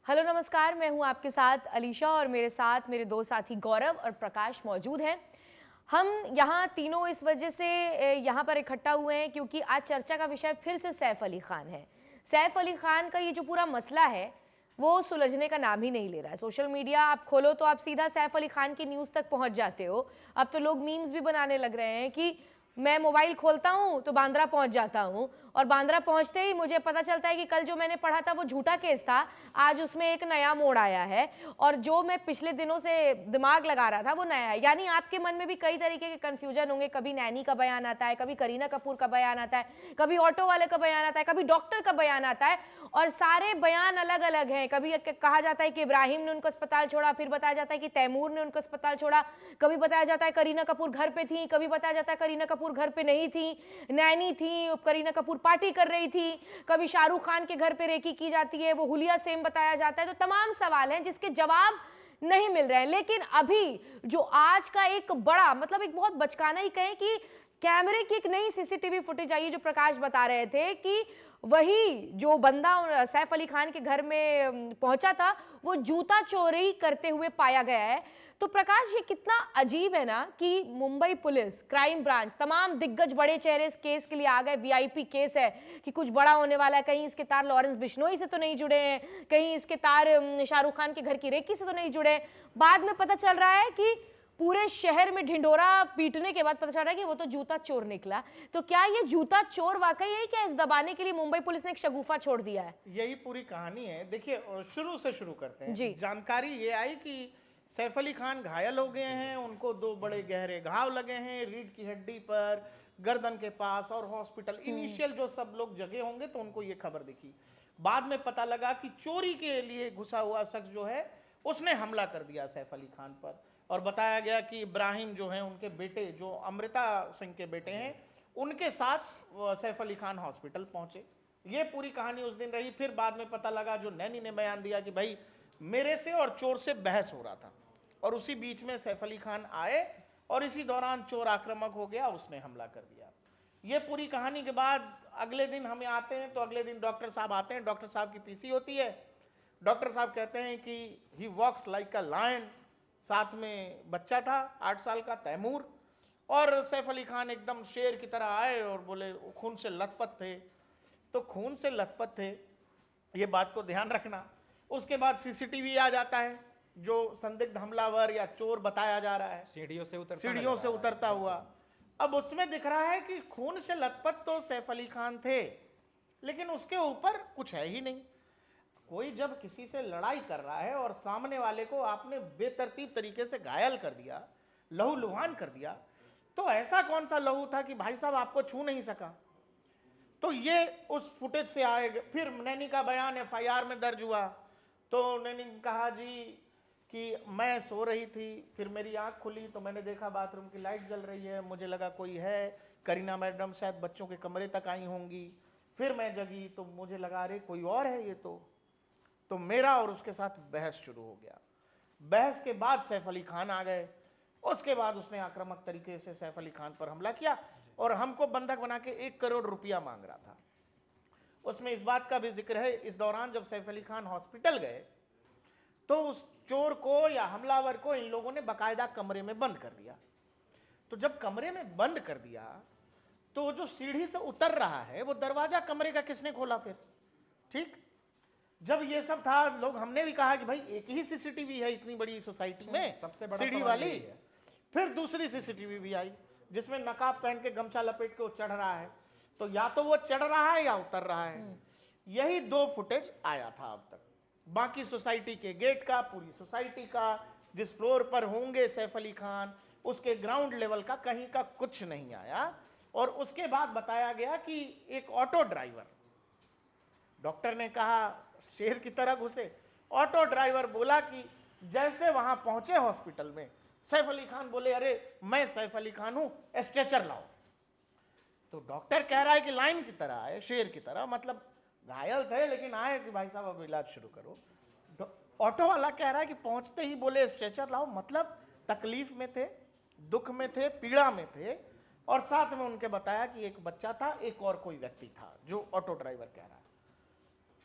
Hello नमस्कार, मैं हूं आपके साथ अलीशा और मेरे साथ मेरे दो साथी गौरव और प्रकाश मौजूद हैं। हम यहाँ तीनों इस वजह से यहाँ पर इकट्ठा हुए हैं क्योंकि आज चर्चा का विषय फिर से सैफ अली खान है। सैफ अली खान का ये जो पूरा मसला है वो सुलझने का नाम ही नहीं ले रहा है। सोशल मीडिया आप खोलो तो आप सीधा सैफ अली खान की न्यूज़ तक पहुँच जाते हो। अब तो लोग मीम्स भी बनाने लग रहे हैं कि मैं मोबाइल खोलता हूँ तो बांद्रा पहुँच जाता हूँ और बांद्रा पहुँचते ही मुझे पता चलता है कि कल जो मैंने पढ़ा था वो झूठा केस था, आज उसमें एक नया मोड़ आया है और जो मैं पिछले दिनों से दिमाग लगा रहा था वो नया है। यानी आपके मन में भी कई तरीके के कंफ्यूजन होंगे। कभी नैनी का बयान आता है, कभी करीना कपूर का बयान आता है, कभी ऑटो वाले का बयान आता है, कभी डॉक्टर का बयान आता है और सारे बयान अलग अलग हैं। कभी कहा जाता है कि इब्राहिम ने उनको अस्पताल छोड़ा, फिर बताया जाता है कि तैमूर ने उनको अस्पताल छोड़ा, कभी बताया जाता है करीना कपूर घर पे थी, कभी बताया जाता है करीना कपूर घर पे नहीं थी, नैनी थी, करीना कपूर पार्टी कर रही थी, कभी शाहरुख खान के घर पे रेकी की जाती है, वो हुलिया सेम बताया जाता है। तो तमाम सवाल हैं जिसके जवाब नहीं मिल रहे हैं। लेकिन अभी जो आज का एक बड़ा मतलब एक बहुत बचकाना ही कहें कि कैमरे की एक नई सीसीटीवी फुटेज आई, जो प्रकाश बता रहे थे कि वही जो बंदा सैफ अली खान के घर में पहुंचा था वो जूता चोरी करते हुए पाया गया है। तो प्रकाश, ये कितना अजीब है ना कि मुंबई पुलिस, क्राइम ब्रांच, तमाम दिग्गज बड़े चेहरे इस केस के लिए आ गए। वीआईपी केस है कि कुछ बड़ा होने वाला है, कहीं इसके तार लॉरेंस बिश्नोई से तो नहीं जुड़े हैं, कहीं इसके तार शाहरुख खान के घर की रेकी से तो नहीं जुड़े हैं। बाद में पता चल रहा है कि पूरे शहर में ढिंढोरा पीटने के बाद पता चल रहा है कि वो तो जूता चोर निकला। तो क्या ये जूता चोर वाकई है? क्या इस दबाने के लिए मुंबई पुलिस ने एक शगुफा छोड़ दिया है? यही पूरी कहानी है। देखिए, शुरू से शुरू करते हैं। जी। जानकारी ये आई कि सैफ अली खान घायल हो गए हैं, उनको 2 बड़े गहरे घाव लगे हैं रीढ़ की हड्डी पर, गर्दन के पास और हॉस्पिटल। इनिशियल जो सब लोग जगह होंगे तो उनको ये खबर दिखी। बाद में पता लगा कि चोरी के लिए घुसा हुआ शख्स जो है उसने हमला कर दिया सैफ अली खान पर, और बताया गया कि इब्राहिम जो है उनके बेटे, जो अमृता सिंह के बेटे हैं, उनके साथ सैफ अली खान हॉस्पिटल पहुंचे। ये पूरी कहानी उस दिन रही। फिर बाद में पता लगा, जो नैनी ने बयान दिया कि भाई मेरे से और चोर से बहस हो रहा था और उसी बीच में सैफ अली खान आए और इसी दौरान चोर आक्रामक हो गया, उसने हमला कर दिया। ये पूरी कहानी के बाद अगले दिन हमें आते हैं तो अगले दिन डॉक्टर साहब आते हैं। डॉक्टर साहब की पीसी होती है। डॉक्टर साहब कहते हैं कि ही वॉक्स लाइक अ लायन। साथ में बच्चा था 8 साल का तैमूर, और सैफ अली खान एकदम शेर की तरह आए और बोले खून से लथपथ थे। तो खून से लथपथ थे, ये बात को ध्यान रखना। उसके बाद सीसीटीवी आ जाता है, जो संदिग्ध हमलावर या चोर बताया जा रहा है सीढ़ियों से उतरता हुआ। अब उसमें दिख रहा है कि खून से लथपथ तो सैफ अली खान थे, लेकिन उसके ऊपर कुछ है ही नहीं। कोई जब किसी से लड़ाई कर रहा है और सामने वाले को आपने बेतरतीब तरीके से घायल कर दिया, लहूलुहान कर दिया, तो ऐसा कौन सा लहू था कि भाई साहब आपको छू नहीं सका? तो ये उस फुटेज से आएगा। फिर नैनी का बयान एफआईआर में दर्ज हुआ। तो नैनी ने कहा जी कि मैं सो रही थी, फिर मेरी आंख खुली तो मैंने देखा बाथरूम की लाइट जल रही है, मुझे लगा कोई है, करीना मैडम शायद बच्चों के कमरे तक आई होंगी। फिर मैं जगी तो मुझे लगा अरे कोई और है ये तो मेरा और उसके साथ बहस शुरू हो गया। बहस के बाद सैफ अली खान आ गए। उसके बाद उसने आक्रामक तरीके से सैफ अली खान पर हमला किया और हमको बंधक बना के 1 करोड़ रुपया मांग रहा था। उसमें इस बात का भी जिक्र है, इस दौरान जब सैफ अली खान हॉस्पिटल गए तो उस चोर को या हमलावर को इन लोगों ने बाकायदा कमरे में बंद कर दिया। तो जब कमरे में बंद कर दिया तो जो सीढ़ी से उतर रहा है वो दरवाजा कमरे का किसने खोला फिर? ठीक, जब ये सब था, लोग हमने भी कहा कि भाई एक ही सीसीटीवी है इतनी बड़ी सोसाइटी में, सबसे बड़ा सीढ़ी वाली। फिर दूसरी सीसीटीवी भी आई जिसमें नकाब पहन के गमछा लपेट के वो चढ़ रहा है। तो या तो वो चढ़ रहा है या उतर रहा है। यही 2 फुटेज आया था अब तक। बाकी सोसाइटी के गेट का, पूरी सोसाइटी का, जिस फ्लोर पर होंगे सैफ अली खान, उसके ग्राउंड लेवल का कहीं का कुछ नहीं आया। और उसके बाद बताया गया कि एक ऑटो ड्राइवर, डॉक्टर ने कहा शेर की तरह घुसे, ऑटो ड्राइवर बोला कि जैसे वहां पहुंचे हॉस्पिटल में, सैफ अली खान बोले अरे मैं सैफ अली खान हूं, स्ट्रेचर लाओ। तो डॉक्टर कह रहा है कि लाइन की तरह आए, शेर की तरह, मतलब घायल थे लेकिन आए कि भाई साहब अब इलाज शुरू करो। ऑटो वाला कह रहा है कि पहुंचते ही बोले स्ट्रेचर लाओ, मतलब तकलीफ में थे, दुख में थे, पीड़ा में थे। और साथ में उनके बताया कि एक बच्चा था, एक और कोई व्यक्ति था, जो ऑटो ड्राइवर कह रहा है।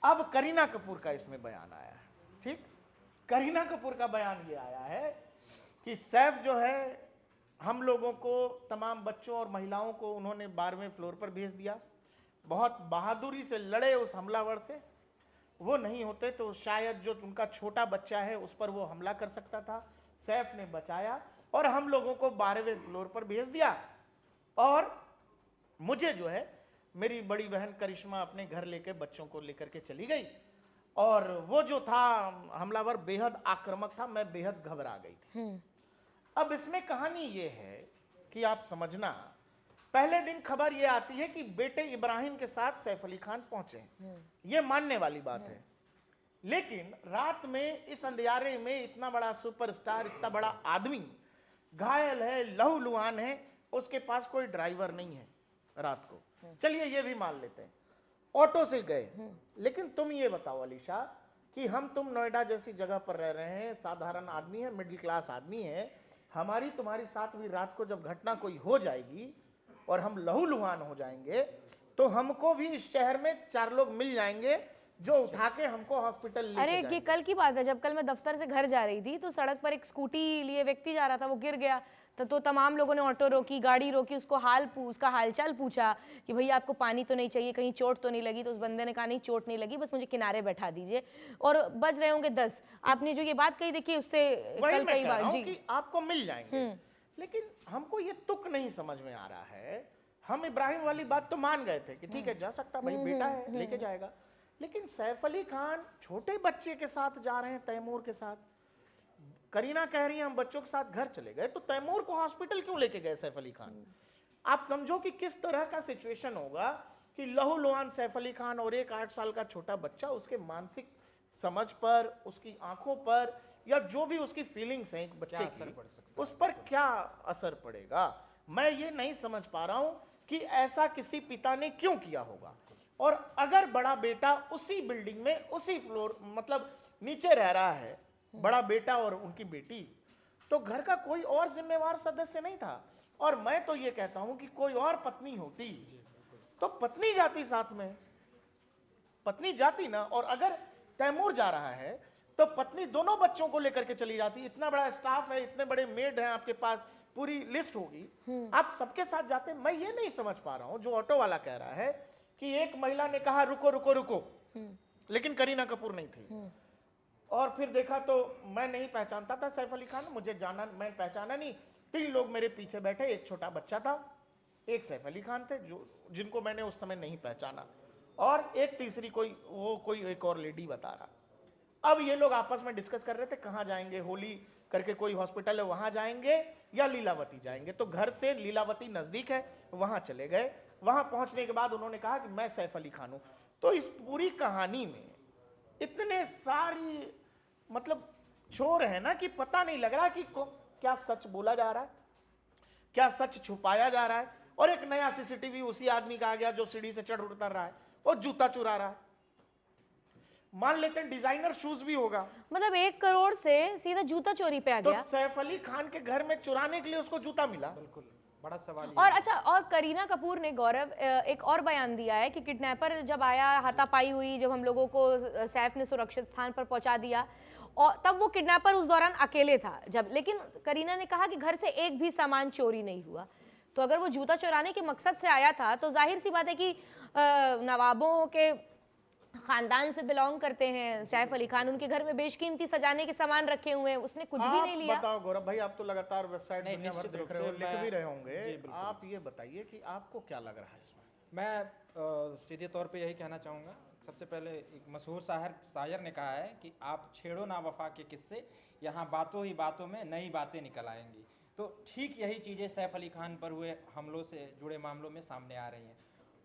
अब करीना कपूर का इसमें बयान आया है। ठीक। करीना कपूर का बयान ये आया है कि सैफ जो है हम लोगों को, तमाम बच्चों और महिलाओं को उन्होंने 12वें फ्लोर पर भेज दिया। बहुत बहादुरी से लड़े उस हमलावर से, वो नहीं होते तो शायद जो उनका छोटा बच्चा है उस पर वो हमला कर सकता था। सैफ ने बचाया और हम लोगों को 12वें फ्लोर पर भेज दिया। और मुझे जो है मेरी बड़ी बहन करिश्मा अपने घर लेके बच्चों को लेकर के चली गई, और वो जो था हमलावर बेहद आक्रामक था, मैं बेहद घबरा गई थी। अब इसमें कहानी ये है कि आप समझना, पहले दिन खबर ये आती है कि बेटे इब्राहिम के साथ सैफ अली खान पहुंचे, ये मानने वाली बात है। लेकिन रात में इस अंधियारे में इतना बड़ा सुपरस्टार, इतना बड़ा आदमी घायल है, लहूलुहान है, उसके पास कोई ड्राइवर नहीं है रात को। चलिए ये भी मान लेते हैं, ऑटो से गए। लेकिन तुम ये बताओ अलीशा कि हम तुम नोएडा जैसी जगह पर रह रहे हैं, साधारण आदमी है, मिडिल क्लास आदमी है, हमारी तुम्हारी साथ भी रात को जब घटना कोई हो जाएगी और हम लहूलुहान हो जाएंगे, तो हमको भी इस शहर में 4 लोग मिल जाएंगे जो उठा के हमको हॉस्पिटल लेके अरे ये जाएंगे। कल की बात है, जब कल मैं दफ्तर से घर जा रही थी तो सड़क पर एक स्कूटी लिए व्यक्ति जा रहा था, वो गिर गया। तो तमाम लोगों ने ऑटो रोकी, गाड़ी रोकी, उसका हालचाल पूछा कि भैया आपको पानी तो नहीं चाहिए, कहीं चोट तो नहीं लगी? तो उस बंदे ने कहा नहीं चोट नहीं लगी, बस मुझे किनारे बैठा दीजिए। और बज रहे होंगे 10। आपने जो ये बात कही देखिए, उससे वही कल मैं कई कह रहा बार हूं जी कि आपको मिल जाएंगे। लेकिन हमको ये तुक नहीं समझ में आ रहा है। हम इब्राहिम वाली बात तो मान गए थे कि ठीक है जा सकता, भाई बेटा है लेके जाएगा। लेकिन सैफ अली खान छोटे बच्चे के साथ जा रहे हैं, तैमूर के साथ। करीना कह रही है हम बच्चों के साथ घर चले गए, तो तैमूर को हॉस्पिटल क्यों लेके गए सैफ अली खान? आप समझो कि किस तरह का सिचुएशन होगा कि लहूलुहान सैफ अली खान और एक 8 साल का छोटा बच्चा, उसके मानसिक समझ पर, उसकी आंखों पर, या जो भी उसकी फीलिंग्स हैं एक बच्चे की, उस पर क्या असर पड़ेगा? मैं ये नहीं समझ पा रहा हूं कि ऐसा किसी पिता ने क्यों किया होगा। और अगर बड़ा बेटा उसी बिल्डिंग में, उसी फ्लोर, मतलब नीचे रह रहा है, बड़ा बेटा और उनकी बेटी, तो घर का कोई और जिम्मेवार सदस्य नहीं था। और मैं तो ये कहता हूं कि कोई और पत्नी होती तो पत्नी जाती साथ में, पत्नी जाती ना। और अगर तैमूर जा रहा है तो पत्नी दोनों बच्चों को लेकर के चली जाती। इतना बड़ा स्टाफ है, इतने बड़े मेड हैं आपके पास, पूरी लिस्ट होगी, आप सबके साथ जाते। मैं ये नहीं समझ पा रहा हूं जो ऑटो वाला कह रहा है कि एक महिला ने कहा रुको रुको रुको, लेकिन करीना कपूर नहीं थी। और फिर देखा तो मैं नहीं पहचानता था सैफ अली खान, मुझे जाना, मैं पहचाना नहीं। 3 लोग मेरे पीछे बैठे, एक छोटा बच्चा था, एक सैफ अली खान थे जो जिनको मैंने उस समय नहीं पहचाना, और एक तीसरी कोई एक और लेडी बता रहा। अब ये लोग आपस में डिस्कस कर रहे थे कहाँ जाएंगे, होली करके कोई हॉस्पिटल है वहां जाएंगे या लीलावती जाएंगे। तो घर से लीलावती नजदीक है, वहां चले गए। वहां पहुंचने के बाद उन्होंने कहा कि मैं सैफ अली खान हूं। तो इस पूरी कहानी में इतने सारी मतलब छोर है ना कि पता नहीं लग रहा कि क्या सच बोला जा रहा है, क्या सच छुपाया जा रहा है। और एक नया सीसीटीवी उसी आदमी का आ गया जो सीढ़ी से चढ़ उतर रहा है और जूता चुरा रहा है। मान लेते हैं डिजाइनर शूज भी होगा, मतलब 1 करोड़ से सीधा जूता चोरी पे आ तो गया। सैफ अली खान के घर में चुराने के लिए उसको जूता मिला। बिल्कुल बड़ा सवाल ये और है। अच्छा, और करीना कपूर ने गौरव एक और बयान दिया है कि किडनैपर जब आया, हाथापाई हुई, जब हम लोगों को सैफ ने सुरक्षित स्थान पर पहुंचा दिया, और तब वो किडनैपर उस दौरान अकेले था जब। लेकिन करीना ने कहा कि घर से एक भी सामान चोरी नहीं हुआ। तो अगर वो जूता चुराने के मकसद से आया था तो जाहिर सी बात है कि नवाबों के खानदान से बिलोंग करते हैं सैफ अली खान, उनके घर में बेशकीमती सजाने के सामान रखे हुए हैं, उसने कुछ भी नहीं लिया। बताओ गौरव भाई, आप तो लगातार वेबसाइट नहीं, दुनिया भर निश्चित देख रूप रहे हो, से लिख भी मैं- रहे होंगे। जी, बिल्कुल। आप ये बताइए कि आपको क्या लग रहा है इसमें? मैं सीधे तौर पे यही कहना चाहूँगा। सबसे पहले एक मशहूर शायर ने कहा है कि आप छेड़ो ना वफा के किस्से, यहाँ बातों ही बातों में नई बातें निकल आएंगी। तो ठीक यही चीज़ें सैफ अली खान पर हुए हमलों से जुड़े मामलों में सामने आ रही हैं।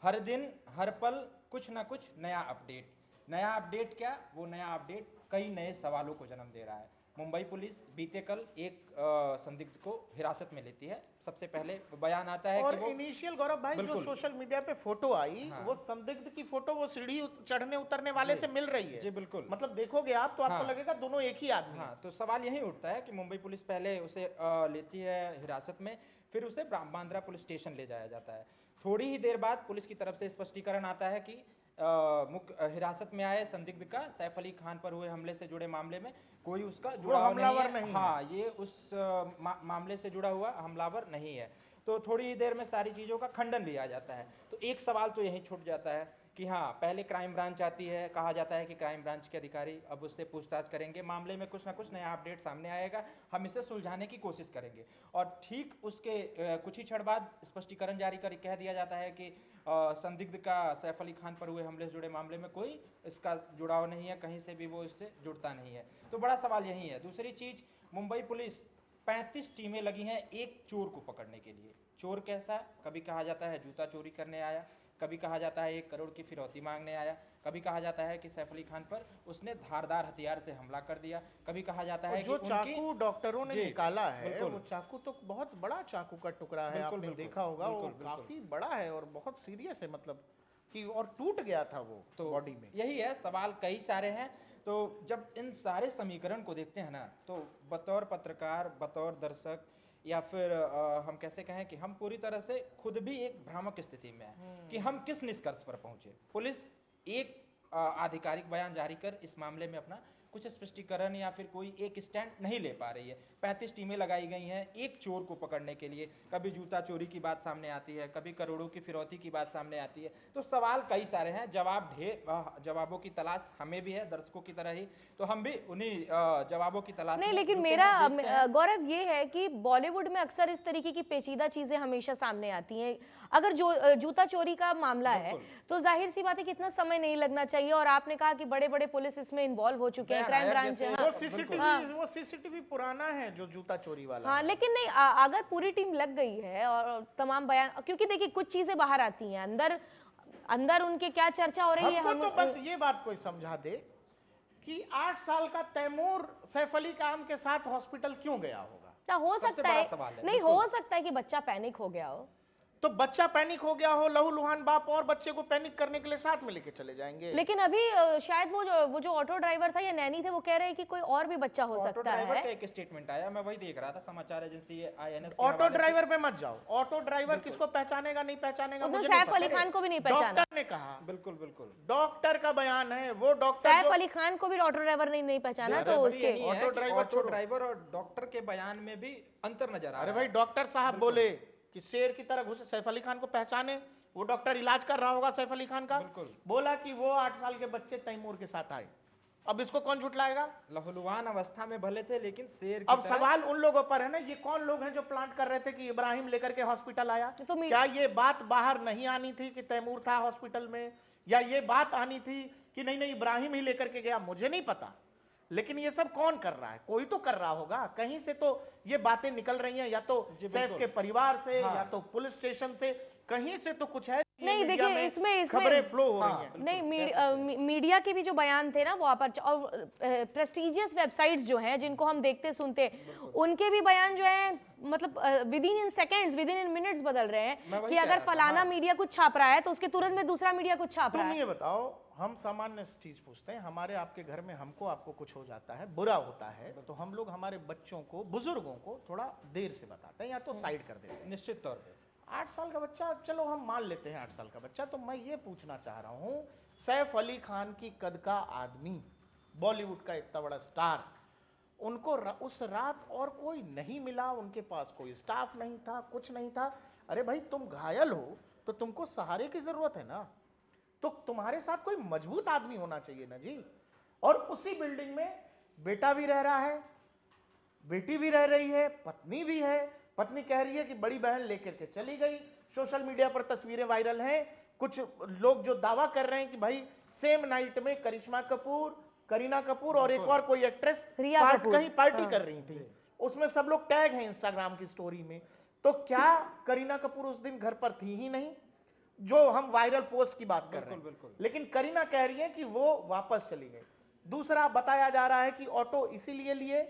हर दिन हर पल कुछ ना कुछ नया अपडेट। नया अपडेट क्या, वो नया अपडेट कई नए सवालों को जन्म दे रहा है। मुंबई पुलिस बीते कल एक संदिग्ध को हिरासत में लेती है। सबसे पहले बयान आता है और कि वो इनिशियल गौरव भाई जो बिल्कुल। सोशल मीडिया पे फोटो आई, हाँ। वो संदिग्ध की फोटो वो सीढ़ी चढ़ने उतरने वाले से मिल रही है। जी बिल्कुल। मतलब देखोगे आप तो आपको हाँ। लगेगा दोनों एक ही आदमी हैं। हाँ, तो सवाल यही उठता है कि मुंबई पुलिस पहले उसे लेती है हिरासत में, फिर उसे बांद्रा पुलिस स्टेशन ले जाया जाता है। थोड़ी ही देर बाद पुलिस की तरफ से स्पष्टीकरण आता है कि मुख्य हिरासत में आए संदिग्ध का सैफ अली खान पर हुए हमले से जुड़े मामले में कोई उसका जुड़ाव हमलावर नहीं है। नहीं हाँ, ये उस मामले से जुड़ा हुआ हमलावर नहीं है। तो थोड़ी ही देर में सारी चीज़ों का खंडन भी आ जाता है। तो एक सवाल तो यही छूट जाता है कि हाँ, पहले क्राइम ब्रांच आती है, कहा जाता है कि क्राइम ब्रांच के अधिकारी अब उससे पूछताछ करेंगे, मामले में कुछ ना कुछ नया अपडेट सामने आएगा, हम इसे सुलझाने की कोशिश करेंगे। और ठीक उसके कुछ ही क्षण बाद स्पष्टीकरण जारी कर कह दिया जाता है कि संदिग्ध का सैफ अली खान पर हुए हमले से जुड़े मामले में कोई इसका जुड़ाव नहीं है, कहीं से भी वो इससे जुड़ता नहीं है। तो बड़ा सवाल यही है। दूसरी चीज़, मुंबई पुलिस 35 टीमें लगी हैं एक चोर को पकड़ने के लिए। चोर कैसा? कभी कहा जाता है जूता चोरी करने आया, कभी कहा जाता है 1 करोड़ की फिरौती मांगने आया, कभी कहा जाता है कि सैफ अली खान पर उसने धारदार हथियार से हमला कर दिया, कभी कहा जाता है जो कि चाकू डॉक्टरों ने जी, निकाला है, बिल्कुल। वो चाकू तो बहुत बड़ा चाकू का टुकड़ा है, बिल्कुल, आपने बिल्कुल, देखा होगा, वो बिल्कुल, बिल्कुल। काफी बड़ा है और बहुत सीरियस है, मतलब कि और टूट गया था वो तो बॉडी में। यही है, सवाल कई सारे हैं। तो जब इन सारे समीकरण को देखते हैं ना, तो बतौर पत्रकार, बतौर दर्शक, या फिर हम कैसे कहें कि हम पूरी तरह से खुद भी एक भ्रामक स्थिति में हैं कि हम किस निष्कर्ष पर पहुंचे। पुलिस एक आधिकारिक बयान जारी कर इस मामले में अपना कुछ स्पष्टीकरण या फिर कोई एक स्टैंड नहीं ले पा रही है। 35 टीमें लगाई गई हैं एक चोर को पकड़ने के लिए, कभी जूता चोरी की बात सामने आती है, कभी करोड़ों की फिरौती की बात सामने आती है। तो सवाल कई सारे हैं, जवाबों की तलाश हमें भी है, दर्शकों की तरह ही। तो हम भी उन्हीं जवाबों की तलाश नहीं, में लेकिन जुटे मेरा हैं, देखते हैं। गौरव ये है कि बॉलीवुड में अक्सर इस तरीके की पेचीदा चीजें हमेशा सामने आती हैं। अगर जो जूता चोरी का मामला है तो जाहिर सी बात है कि इतना समय नहीं लगना चाहिए, और आपने कहा कि बड़े बड़े पुलिस इसमें इन्वॉल्व हो चुके हैं, बयान क्राइम आया ब्रांच जैसे- है। वो सीसीटीवी पुराना है जो जूता चोरी वाला हाँ, है। लेकिन नहीं, अगर पूरी टीम लग गई है और तमाम बयान, क्योंकि देखिए कुछ चीजें बाहर आती हैं, अंदर अंदर उनके क्या चर्चा हो रही है, हमको हम तो बस ये बात कोई समझा दे कि 8 साल का तैमूर सैफ अली खान के साथ हॉस्पिटल क्यों गया होगा? क्या हो सबसे सकता बड़ा है, सवाल है, नहीं हो सकता है कि बच्चा पैनिक हो गया हो। तो बच्चा पैनिक हो गया हो, लहूलुहान बाप और बच्चे को पैनिक करने के लिए साथ में लेके चले जाएंगे। लेकिन अभी शायद वो जो ऑटो ड्राइवर था या नैनी थे, वो कह रहे हैं कि कोई और भी बच्चा हो ऑटो सकता ड्राइवर है। का एक स्टेटमेंट आया, मैं वही देख रहा था, समाचार एजेंसी INS के ऑटो हवाले से। ड्राइवर पे मत जाओ, ऑटो ड्राइवर किसको पहचानेगा नहीं पहचानेगा उसने मुझे नहीं सैफ अली पता। खान को भी नहीं पहचाना। डॉक्टर ने कहा, बिल्कुल बिल्कुल। डॉक्टर का बयान है, वो डॉक्टर सैफ जो अली खान को भी ऑटो ड्राइवर ने नहीं पहचाना, तो दिलचस्पी उसके यही है ऑटो कि ड्राइवर ऑटो छोड़ो। ड्राइवर और डॉक्टर के बयान में भी अंतर नजर आ अरे रहा भाई है। डॉक्टर साहब बोले कि शेर की तरह घुसे, सैफ अली खान को पहचाने, वो डॉक्टर इलाज कर रहा होगा सैफ अली खान का, बिल्कुल। बोला कि वो 8 साल के बच्चे तैमूर के साथ आए। अब इसको कौन झुटलाएगा? लहूलुहान अवस्था में भले थे, लेकिन शेर की अब तरह। सवाल उन लोगों पर है ना, ये कौन लोग हैं जो प्लांट कर रहे थे कि इब्राहिम लेकर के हॉस्पिटल आया? तो क्या ये बात बाहर नहीं आनी थी कि तैमूर था हॉस्पिटल में, या ये बात आनी थी कि नहीं नहीं इब्राहिम ही लेकर के गया? मुझे नहीं पता, लेकिन ये सब कौन कर रहा है? कोई तो कर रहा होगा, कहीं से तो ये बातें निकल रही हैं, या तो सैफ के परिवार से, या तो पुलिस स्टेशन से, कहीं से तो कुछ है। नहीं, मीडिया देखिए, में इसमें खबरें फ्लो हो रही हैं। नहीं, मीडिया के भी जो बयान थे ना वो अपर, और प्रेस्टिजियस वेबसाइट्स जो हैं जिनको हम देखते सुनते, उनके भी बयान जो है मतलब with in seconds, with in minutes बदल रहे हैं कि कह अगर रहा था, फलाना मीडिया कुछ छाप रहा है तो उसके तुरंत में दूसरा मीडिया कुछ छाप रहा तुम है। ये बताओ, हम सामान्य चीज पूछते हैं, हमारे आपके घर में हमको आपको कुछ हो जाता है, बुरा होता है, तो हम लोग हमारे बच्चों को, बुजुर्गों को थोड़ा देर से बताते हैं या तो साइड कर देते हैं। निश्चित तौर पे 8 साल का बच्चा, चलो हम मान लेते हैं 8 साल का बच्चा, तो मैं ये पूछना चाह रहा हूँ, सैफ अली खान की कद का आदमी, बॉलीवुड का इतना बड़ा स्टार, उनको उस रात और कोई नहीं मिला, उनके पास कोई स्टाफ नहीं था, कुछ नहीं था। अरे भाई तुम घायल हो तो तुमको सहारे की जरूरत है ना, तो तुम्हारे साथ कोई मजबूत आदमी होना चाहिए ना जी। और उसी बिल्डिंग में बेटा भी रह रहा है, बेटी भी रह रही है, पत्नी भी है। पत्नी कह रही है कि बड़ी बहन लेकर के चली गई, सोशल मीडिया पर तस्वीरें वायरल हैं, कुछ लोग जो दावा कर रहे हैं कि भाई सेम नाइट में करिश्मा कपूर, करीना कपूर और एक और कोई एक्ट्रेस रिया कपूर, कहीं पार्टी कर रही थी, उसमें सब लोग टैग हैं इंस्टाग्राम की स्टोरी में। तो क्या करीना कपूर उस दिन घर पर थी ही नहीं, जो हम वायरल पोस्ट की बात कर रहे हैं? लेकिन करीना कह रही है कि वो वापस चली गई। दूसरा बताया जा रहा है कि ऑटो इसीलिए लिए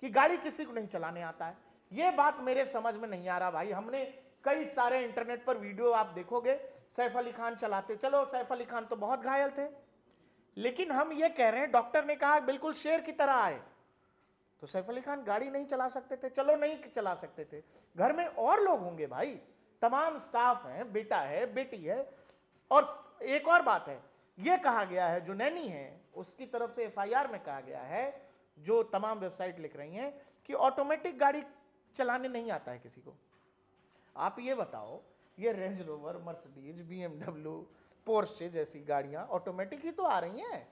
कि गाड़ी किसी को नहीं चलाने आता है। ये बात मेरे समझ में नहीं आ रहा भाई। हमने कई सारे इंटरनेट पर वीडियो आप देखोगे, सैफ अली खान चलाते, चलो सैफ अली खान तो बहुत घायल थे, लेकिन हम ये कह रहे हैं, डॉक्टर ने कहा बिल्कुल शेर की तरह आए, तो सैफ अली खान गाड़ी नहीं चला सकते थे? चलो नहीं चला सकते थे, घर में और लोग होंगे भाई, तमाम स्टाफ हैं, बेटा है, बेटी है। और एक और बात है, ये कहा गया है, जो नैनी है उसकी तरफ से एफआईआर में कहा गया है, जो तमाम वेबसाइट लिख रही हैं कि ऑटोमेटिक गाड़ी चलाने नहीं आता है किसी को। आप ये बताओ, ये range rover, Mercedes, BMW, Porsche जैसी गाड़ियां ऑटोमेटिक ही तो आ रही हैं,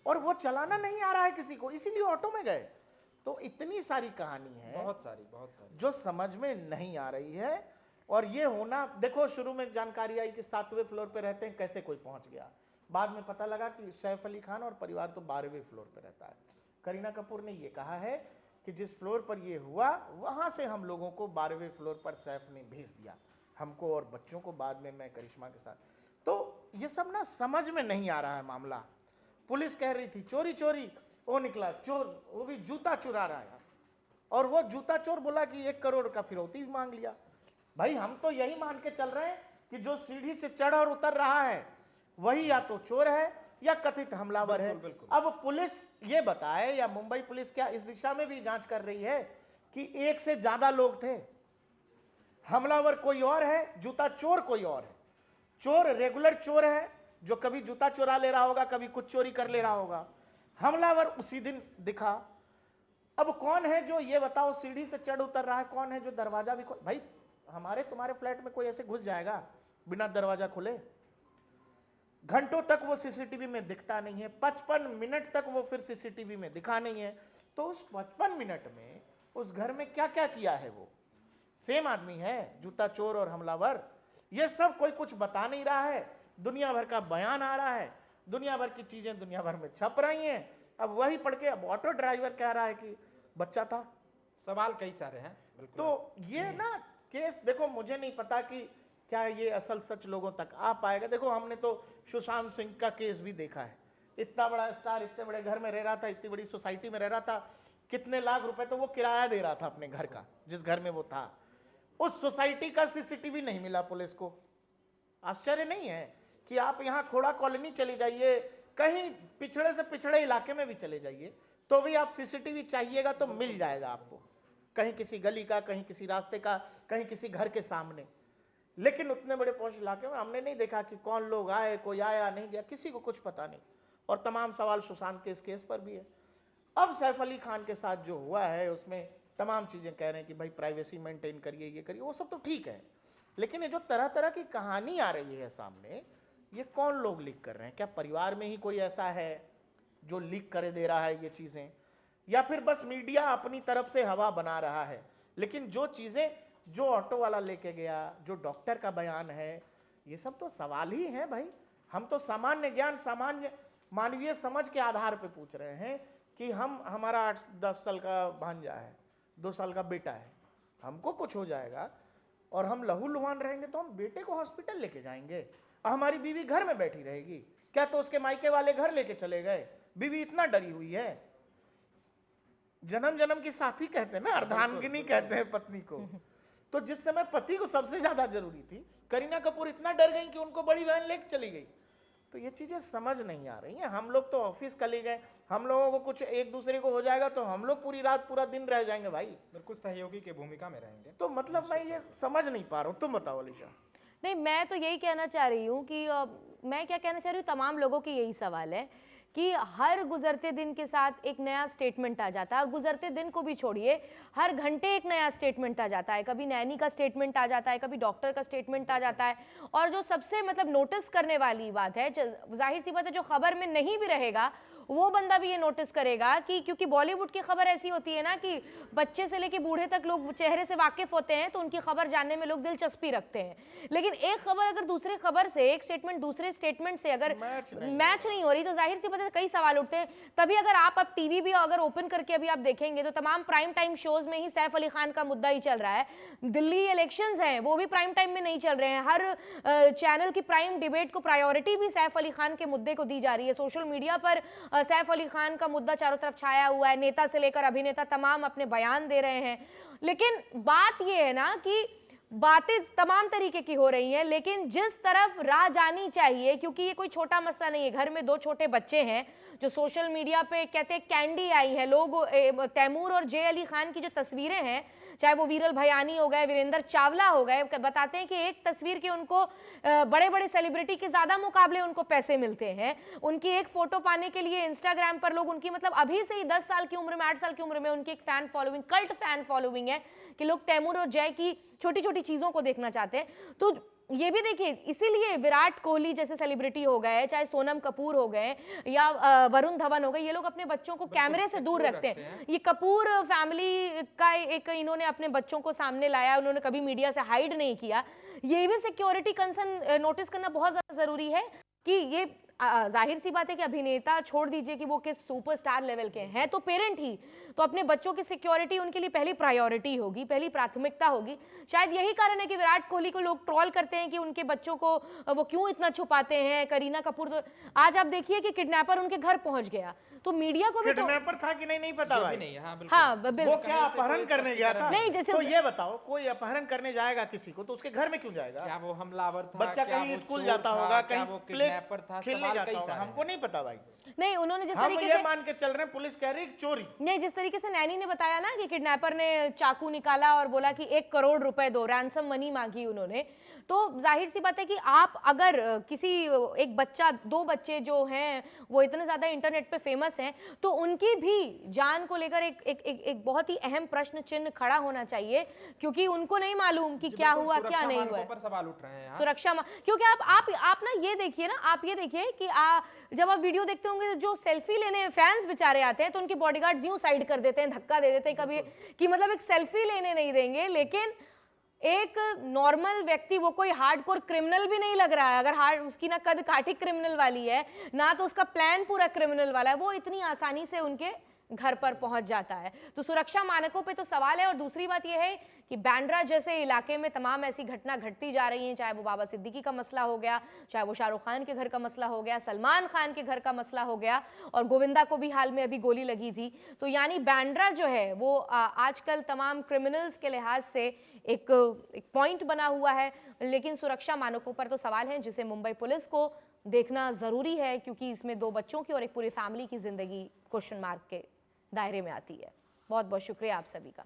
और वो चलाना नहीं आ रहा है किसी को, इसीलिए ऑटो में गए। तो इतनी सारी कहानी है, बहुत सारी जो समझ में नहीं आ रही है। और ये होना, देखो शुरू में जानकारी आई कि 7वें फ्लोर पे रहते हैं, कैसे कोई पहुंच गया। बाद में पता लगा कि सैफ अली खान और परिवार तो 12वें फ्लोर पे रहता है। करीना कपूर ने ये कहा है कि जिस फ्लोर पर ये हुआ वहां से हम लोगों को 12वें फ्लोर पर सैफ ने भेज दिया, हमको और बच्चों को, बाद में मैं करिश्मा के साथ। तो ये सब ना समझ में नहीं आ रहा है मामला। पुलिस कह रही थी चोरी चोरी, वो निकला चोर, वो भी जूता चुरा रहा है, और वो जूता चोर बोला कि 1 करोड़ का फिरौती भी मांग लिया। भाई हम तो यही मान के चल रहे हैं कि जो सीढ़ी से चढ़ और उतर रहा है वही या तो चोर है या कथित हमलावर है। अब पुलिस ये बताए, या मुंबई पुलिस क्या इस दिशा में भी जांच कर रही है कि 1 से ज्यादा लोग थे, हमलावर कोई और है, जूता चोर कोई और है। चोर रेगुलर चोर है जो कभी जूता चुरा ले रहा होगा, कभी कुछ चोरी कर ले रहा होगा, हमलावर उसी दिन दिखा। अब कौन है जो, ये बताओ, सीढ़ी से चढ़ उतर रहा है, कौन है जो दरवाजा भी भाई हमारे तुम्हारे फ्लैट में कोई ऐसे घुस जाएगा बिना दरवाजा खुले? घंटों तक वो सीसीटीवी में दिखता नहीं है, 55 मिनट तक वो फिर सीसीटीवी में दिखा नहीं है। तो उस 55 मिनट में उस घर में क्या क्या किया है? वो सेम आदमी है, जूता चोर और हमलावर। ये सब कोई कुछ बता नहीं रहा है, दुनिया भर का बयान आ रहा है, दुनिया भर की चीजें दुनिया भर में छप रही हैं। अब वही पढ़ के अब ऑटो ड्राइवर कह रहा है कि बच्चा था। सवाल कई सारे हैं। तो ये ना केस, देखो मुझे नहीं पता कि क्या ये असल सच लोगों तक आ पाएगा। देखो हमने तो सुशांत सिंह का केस भी देखा है, इतना बड़ा स्टार, इतने बड़े घर में रह रहा था, इतनी बड़ी सोसाइटी में रह रहा था, कितने लाख रुपए तो वो किराया दे रहा था अपने घर का, जिस घर में वो था। उस सोसाइटी का सीसीटीवी नहीं मिला पुलिस को। आश्चर्य नहीं है कि आप यहाँ खोड़ा कॉलोनी चले जाइए, कहीं पिछड़े से पिछड़े इलाके में भी चले जाइए, तो भी आप सीसीटीवी चाहिएगा तो मिल जाएगा आपको, कहीं किसी गली का, कहीं किसी रास्ते का, कहीं किसी घर के सामने। लेकिन उतने बड़े पॉश इलाके में हमने नहीं देखा कि कौन लोग आए, कोई आया नहीं गया, किसी को कुछ पता नहीं। और तमाम सवाल सुशांत के इस केस पर भी है। अब सैफ अली खान के साथ जो हुआ है उसमें तमाम चीजें कह रहे हैं कि भाई प्राइवेसी मेंटेन करिए, ये करिए, वो सब तो ठीक है, लेकिन ये जो तरह तरह की कहानी आ रही है सामने, ये कौन लोग लीक कर रहे हैं? क्या परिवार में ही कोई ऐसा है जो लीक करे दे रहा है ये चीजें, या फिर बस मीडिया अपनी तरफ से हवा बना रहा है? लेकिन जो चीजें, जो ऑटो वाला लेके गया, जो डॉक्टर का बयान है, ये सब तो सवाल ही है भाई। हम तो सामान्य ज्ञान, सामान्य मानवीय समझ के आधार पे पूछ रहे हैं कि हमारा 8-10 साल का भांजा है, 2 साल का बेटा है, हमको कुछ हो जाएगा और हम लहू लुहान रहेंगे तो हम बेटे को हॉस्पिटल लेके जाएंगे, और हमारी बीवी घर में बैठी रहेगी क्या? तो उसके मायके वाले घर लेके चले गए, बीवी इतना डरी हुई है। जन्म जन्म की साथी कहते हैं ना, अर्धांगिनी कहते हैं पत्नी को। तो जिस समय पति को सबसे ज्यादा जरूरी थी, करीना कपूर इतना डर गई कि उनको बड़ी बहन लेके चली गई। तो ये चीजें समझ नहीं आ रही हैं। हम लोग तो ऑफिस कले गए, हम लोगों को कुछ एक दूसरे को हो जाएगा तो हम लोग पूरी रात पूरा दिन रह जाएंगे भाई, बिल्कुल सहयोगी की भूमिका में रहेंगे। तो मतलब मैं ये समझ नहीं पा रहा हूँ, तुम बताओ अलीशा। नहीं, मैं तो यही कहना चाह रही हूँ कि मैं क्या कहना चाह रही हूँ, तमाम लोगों की यही सवाल है कि हर गुजरते दिन के साथ एक नया स्टेटमेंट आ जाता है, और गुजरते दिन को भी छोड़िए, हर घंटे एक नया स्टेटमेंट आ जाता है। कभी नैनी का स्टेटमेंट आ जाता है, कभी डॉक्टर का स्टेटमेंट आ जाता है। और जो सबसे मतलब नोटिस करने वाली बात है, जाहिर सी बात है, जो खबर में नहीं भी रहेगा वो बंदा भी ये नोटिस करेगा कि क्योंकि बॉलीवुड की खबर ऐसी होती है ना कि बच्चे से लेके बूढ़े तक लोग चेहरे से वाकिफ होते हैं, तो उनकी खबर जानने में लोग दिलचस्पी रखते हैं। लेकिन एक खबर अगर दूसरे खबर से, एक स्टेटमेंट दूसरे स्टेटमेंट से अगर मैच नहीं हो रही, तो जाहिर सी बात है कई सवाल उठते हैं। तभी अगर आप अब टीवी भी अगर ओपन करके अभी आप देखेंगे तो तमाम प्राइम टाइम शोज में ही सैफ अली खान का मुद्दा ही चल रहा है। दिल्ली इलेक्शंस हैं, वो भी प्राइम टाइम में नहीं चल रहे हैं। हर चैनल की प्राइम डिबेट को प्रायोरिटी भी सैफ अली खान के मुद्दे को दी जा रही है। सोशल मीडिया पर सैफ अली खान का मुद्दा चारों तरफ छाया हुआ है, नेता से लेकर अभिनेता तमाम अपने बयान दे रहे हैं। लेकिन बात यह है ना कि बातें तमाम तरीके की हो रही हैं, लेकिन जिस तरफ राह जानी चाहिए, क्योंकि ये कोई छोटा मसला नहीं है, घर में 2 छोटे बच्चे हैं जो सोशल मीडिया पे कहते हैं कैंडी आई है, लोग तैमूर और जे अली खान की जो तस्वीरें हैं, चाहे वो वीरल भयानी हो गए, वीरेंद्र चावला हो गए, बताते हैं कि एक तस्वीर के उनको बड़े बड़े सेलिब्रिटी के ज्यादा मुकाबले उनको पैसे मिलते हैं। उनकी एक फोटो पाने के लिए इंस्टाग्राम पर लोग उनकी मतलब अभी से ही 10 साल की उम्र में, 8 साल की उम्र में उनकी एक fan following, cult fan following है कि लोग तैमूर और जय की छोटी छोटी चीजों को देखना चाहते हैं। तो ये भी देखिए, इसीलिए विराट कोहली जैसे सेलिब्रिटी हो गए, चाहे सोनम कपूर हो गए या वरुण धवन हो गए, ये लोग अपने बच्चों को कैमरे से दूर रखते हैं। ये कपूर फैमिली का एक इन्होंने अपने बच्चों को सामने लाया, उन्होंने कभी मीडिया से हाइड नहीं किया। ये भी सिक्योरिटी कंसर्न नोटिस करना बहुत ज्यादा जरूरी है कि ये जाहिर सी बात है कि अभिनेता छोड़ दीजिए कि वो किस सुपरस्टार लेवल के हैं, तो पेरेंट ही तो अपने बच्चों की सिक्योरिटी उनके लिए पहली प्रायोरिटी होगी, पहली प्राथमिकता होगी। शायद यही कारण है कि विराट कोहली को लोग ट्रोल करते हैं कि उनके बच्चों को वो क्यों इतना छुपाते हैं। करीना कपूर तो आज आप देखिए कि किडनैपर उनके घर पहुंच गया, तो मीडिया को भी किडनैपर था कि नहीं पता भाई। नहीं, हाँ वो क्या अपहरण करने गया था? नहीं, जैसे तो ये बताओ, कोई अपहरण करने जाएगा किसी को तो उसके घर में क्यों जाएगा? क्या वो हमलावर था? बच्चा क्या कहीं वो स्कूल चोर जाता था? होगा, क्या कहीं वो प्ले किडनैपर था? खेलने सवाल जाता कई होगा, सारे हमको नहीं पता भाई। नहीं, उन्होंने जिस हम तरीके ये से मान के चल रहे हैं, पुलिस कह रही है चोरी। नहीं, जिस तरीके से नैनी ने बताया ना कि किडनैपर ने चाकू निकाला और बोला कि 1 करोड़ रुपए दो, रैंसम मनी मांगी उन्होंने, तो जाहिर सी बात है कि आप अगर किसी एक बच्चा, 2 बच्चे जो हैं वो इतने ज्यादा इंटरनेट पे फेमस हैं, तो उनकी भी जान को लेकर एक बहुत ही अहम प्रश्न चिन्ह खड़ा होना चाहिए, क्योंकि उनको नहीं मालूम कि क्या हुआ क्या नहीं हुआ। पर सवाल उठ रहे हैं सुरक्षा क्योंकि आप ना ये देखिए ना, आप ये देखिए कि जब आप वीडियो देखते होंगे जो सेल्फी लेने फैंस बेचारे आते हैं तो उनके बॉडीगार्ड्स यूं साइड कर देते हैं, धक्का दे देते हैं कभी कि मतलब एक सेल्फी लेने नहीं देंगे। लेकिन एक नॉर्मल व्यक्ति, वो कोई हार्डकोर क्रिमिनल भी नहीं लग रहा है, अगर उसकी ना कद काठी क्रिमिनल वाली है ना तो उसका प्लान पूरा क्रिमिनल वाला है, वो इतनी आसानी से उनके घर पर पहुंच जाता है। तो सुरक्षा मानकों पे तो सवाल है। और दूसरी बात यह है कि बांद्रा जैसे इलाके में तमाम ऐसी घटना घटती जा रही हैं, चाहे वो बाबा सिद्दीकी का मसला हो गया, चाहे वो शाहरुख खान के घर का मसला हो गया, सलमान खान के घर का मसला हो गया, और गोविंदा को भी हाल में अभी गोली लगी थी। तो यानी बांद्रा जो है वो आजकल तमाम क्रिमिनल्स के लिहाज से एक पॉइंट बना हुआ है। लेकिन सुरक्षा मानकों पर तो सवाल है, जिसे मुंबई पुलिस को देखना जरूरी है, क्योंकि इसमें 2 बच्चों की और एक पूरी फैमिली की जिंदगी क्वेश्चन मार्क के दायरे में आती है। बहुत बहुत शुक्रिया आप सभी का।